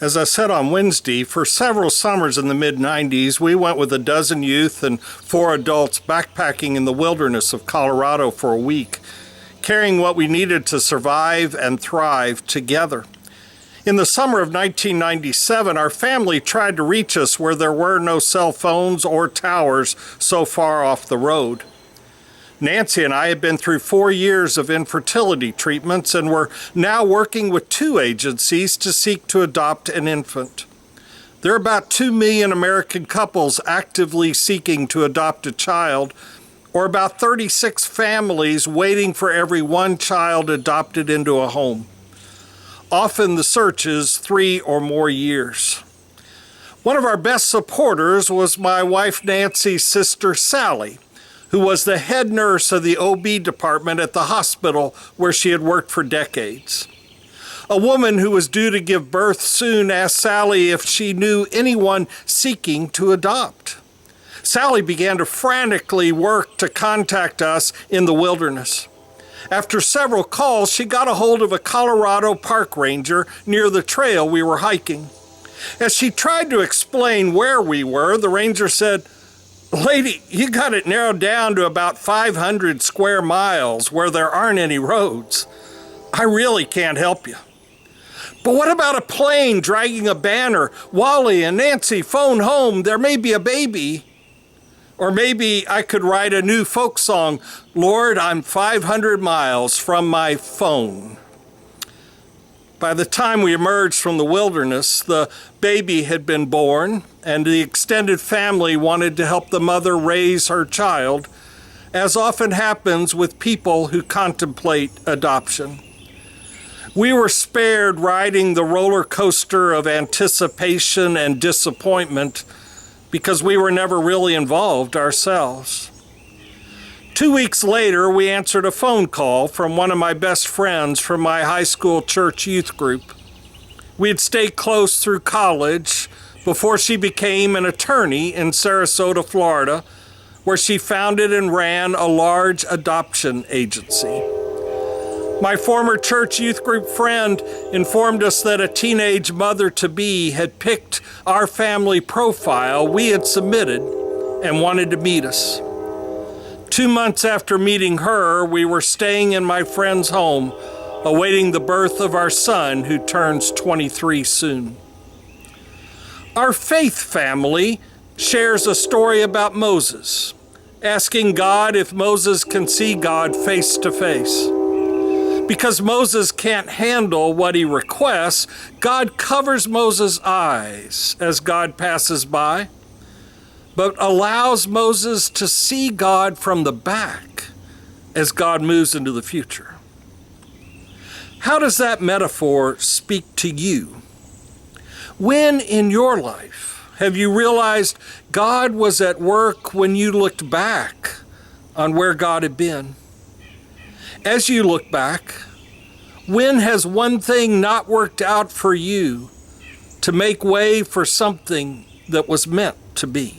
As I said on Wednesday, for several summers in the mid-90s, we went with a dozen youth and 4 adults backpacking in the wilderness of Colorado for a week, carrying what we needed to survive and thrive together. In the summer of 1997, our family tried to reach us where there were no cell phones or towers so far off the road. Nancy and I had been through 4 years of infertility treatments and were now working with 2 agencies to seek to adopt an infant. There are about 2 million American couples actively seeking to adopt a child, or about 36 families waiting for every 1 child adopted into a home. Often the search is 3 or more years. One of our best supporters was my wife Nancy's sister Sally, who was the head nurse of the OB department at the hospital where she had worked for decades. A woman who was due to give birth soon asked Sally if she knew anyone seeking to adopt. Sally began to frantically work to contact us in the wilderness. After several calls, she got a hold of a Colorado park ranger near the trail we were hiking. As she tried to explain where we were, the ranger said, "Lady, you got it narrowed down to about 500 square miles where there aren't any roads. I really can't help you." "But what about a plane dragging a banner? Wally and Nancy, phone home, there may be a baby." Or maybe I could write a new folk song, "Lord, I'm 500 miles from my phone." By the time we emerged from the wilderness, the baby had been born, and the extended family wanted to help the mother raise her child, as often happens with people who contemplate adoption. We were spared riding the roller coaster of anticipation and disappointment because we were never really involved ourselves. 2 weeks later, we answered a phone call from one of my best friends from my high school church youth group. We had stayed close through college before she became an attorney in Sarasota, Florida, where she founded and ran a large adoption agency. My former church youth group friend informed us that a teenage mother-to-be had picked our family profile we had submitted and wanted to meet us. 2 months after meeting her, we were staying in my friend's home, awaiting the birth of our son, who turns 23 soon. Our faith family shares a story about Moses, asking God if Moses can see God face to face. Because Moses can't handle what he requests, God covers Moses' eyes as God passes by, but allows Moses to see God from the back as God moves into the future. How does that metaphor speak to you? When in your life have you realized God was at work when you looked back on where God had been? As you look back, when has one thing not worked out for you to make way for something that was meant to be?